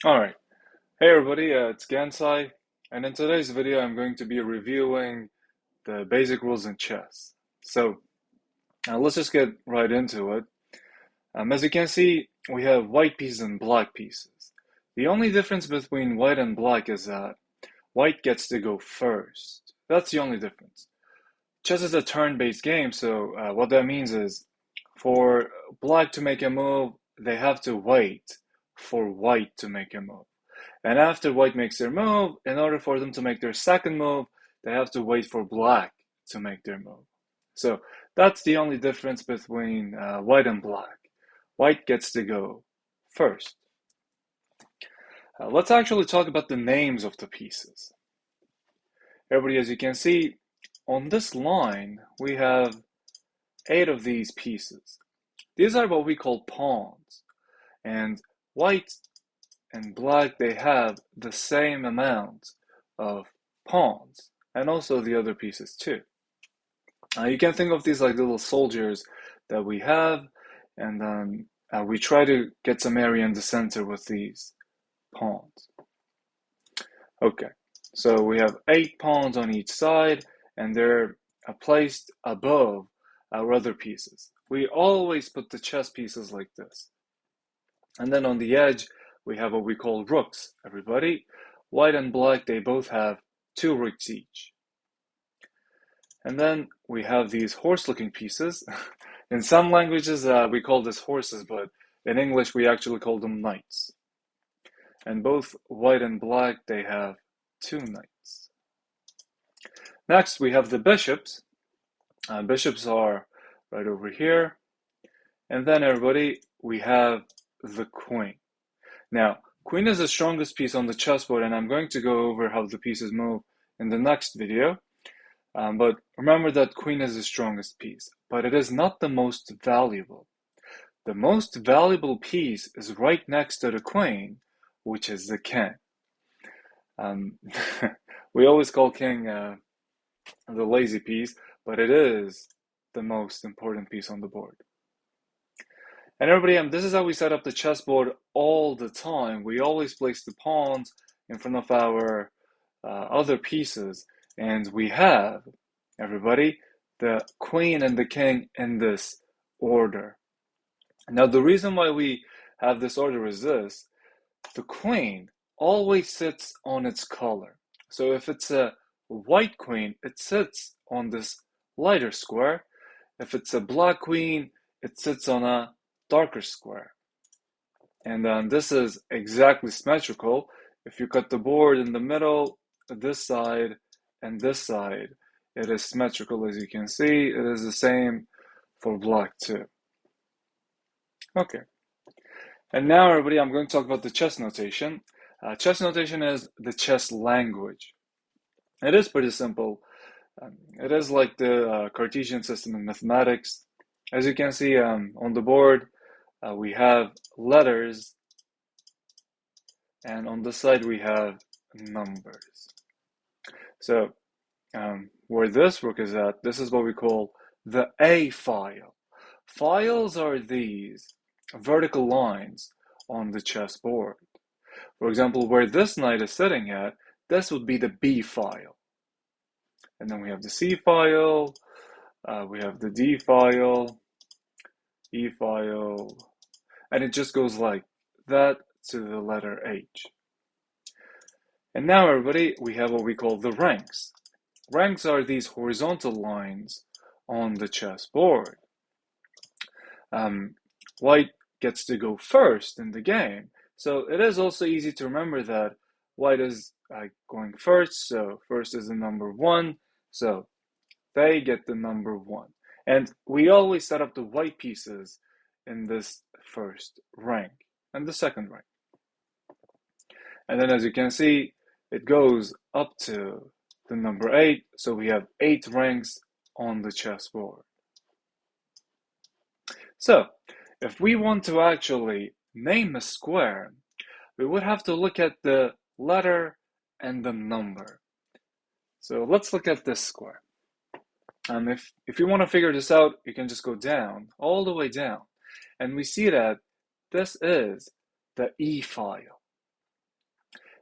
Alright, hey everybody, it's Gansai, and in today's video I'm going to be reviewing the basic rules in chess. So, let's just get right into it. As you can see, we have white pieces and black pieces. The only difference between white and black is that white gets to go first. That's the only difference. Chess is a turn-based game, so what that means is for black to make a move, they have to wait for white to make a move. And after white makes their move, in order for them to make their second move, they have to wait for black to make their move. So that's the only difference between white and black. White gets to go first. Let's actually talk about the names of the pieces. Everybody, as you can see, on this line, we have 8 of these pieces. These are what we call pawns. And white and black, they have the same amount of pawns, and also the other pieces too. You can think of these like little soldiers that we have, and then we try to get some area in the center with these pawns. Okay, so we have 8 pawns on each side, and they're placed above our other pieces. We always put the chess pieces like this. And then on the edge, we have what we call rooks, everybody. White and black, they both have 2 rooks each. And then we have these horse-looking pieces. In some languages, we call this horses, but in English, we actually call them knights. And both white and black, they have 2 knights. Next, we have the bishops. Bishops are right over here. And then, everybody, we have the queen. Now, queen is the strongest piece on the chessboard, and I'm going to go over how the pieces move in the next video. But remember that queen is the strongest piece, but it is not the most valuable. The most valuable piece is right next to the queen, which is the king. We always call king the lazy piece, but it is the most important piece on the board. And everybody, this is how we set up the chessboard all the time. We always place the pawns in front of our other pieces, and we have, everybody, the queen and the king in this order. Now, the reason why we have this order is this. The queen always sits on its color. So if it's a white queen, it sits on this lighter square. If it's a black queen, it sits on a darker square. And this is exactly symmetrical. If you cut the board in the middle, this side and this side, it is symmetrical. As you can see, it is the same for black too. Okay. And now, everybody, I'm going to talk about the chess notation. Chess notation is the chess language. It is pretty simple. It is like the Cartesian system in mathematics. As you can see on the board, we have letters, and on the side we have numbers. So where this rook is at, this is what we call the A file. Files are these vertical lines on the chessboard. For example, where this knight is sitting at, this would be the B file. And then we have the C file, we have the D file, E file, and it just goes like that to the letter H. And now, everybody, we have what we call the ranks. Ranks are these horizontal lines on the chessboard. White gets to go first in the game. So it is also easy to remember that white is going first, so first is the number 1, so they get the number 1. And we always set up the white pieces in this first rank and the second rank. And then as you can see, it goes up to the number 8, so we have 8 ranks on the chessboard. So, if we want to actually name a square, we would have to look at the letter and the number. So let's look at this square. If you want to figure this out, you can just go down, all the way down. And we see that this is the E file.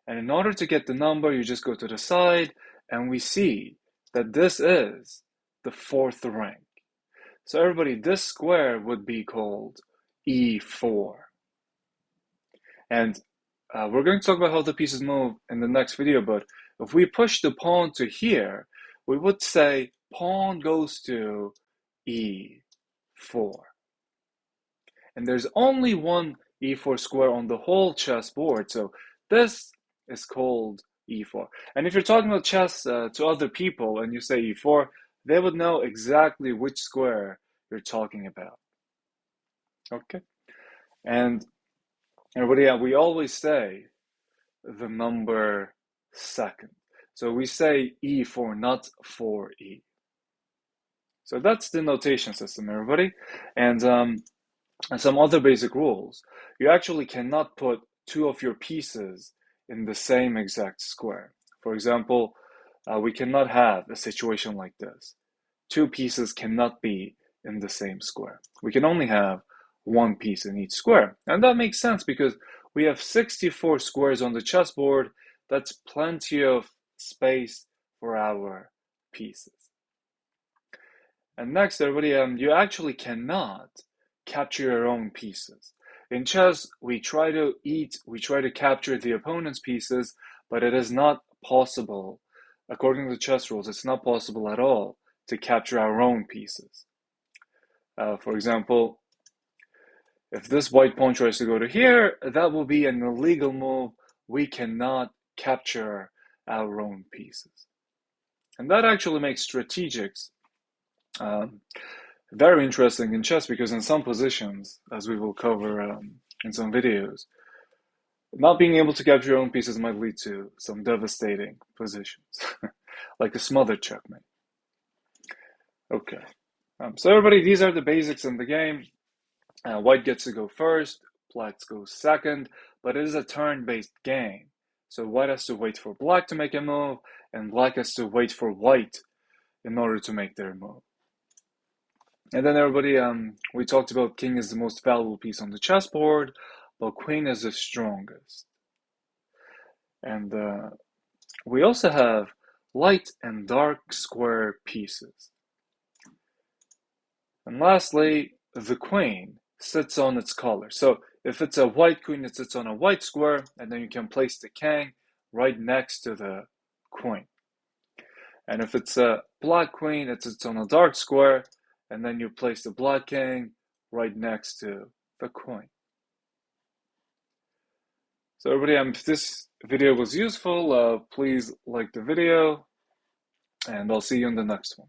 And in order to get the number, you just go to the side, and we see that this is the fourth rank. So everybody, this square would be called E4. And we're going to talk about how the pieces move in the next video, but if we push the pawn to here, we would say pawn goes to E4. And there's only one E4 square on the whole chessboard, so this is called E4. And if you're talking about chess to other people and you say E4, they would know exactly which square you're talking about. Okay? And everybody, we always say the number second. So we say E4, not 4E. So that's the notation system, everybody. And some other basic rules. You actually cannot put two of your pieces in the same exact square. For example, we cannot have a situation like this. Two pieces cannot be in the same square. We can only have one piece in each square. And that makes sense because we have 64 squares on the chessboard. That's plenty of space for our pieces. And next, everybody, you actually cannot capture your own pieces. In chess, we try to capture the opponent's pieces, but it is not possible. According to the chess rules, it's not possible at all to capture our own pieces. For example, if this white pawn tries to go to here, that will be an illegal move. We cannot capture our own pieces. And that actually makes strategics very interesting in chess because in some positions, as we will cover in some videos, not being able to capture your own pieces might lead to some devastating positions, like a smothered checkmate. Okay, so everybody, these are the basics in the game. White gets to go first, black goes second, but it is a turn-based game. So white has to wait for black to make a move, and black has to wait for white in order to make their move. And then everybody, we talked about king is the most valuable piece on the chessboard, but queen is the strongest. And we also have light and dark square pieces. And lastly, the queen sits on its color. So if it's a white queen, it sits on a white square, and then you can place the king right next to the queen. And if it's a black queen, it sits on a dark square, and then you place the black king right next to the queen. So everybody, if this video was useful, please like the video, and I'll see you in the next one.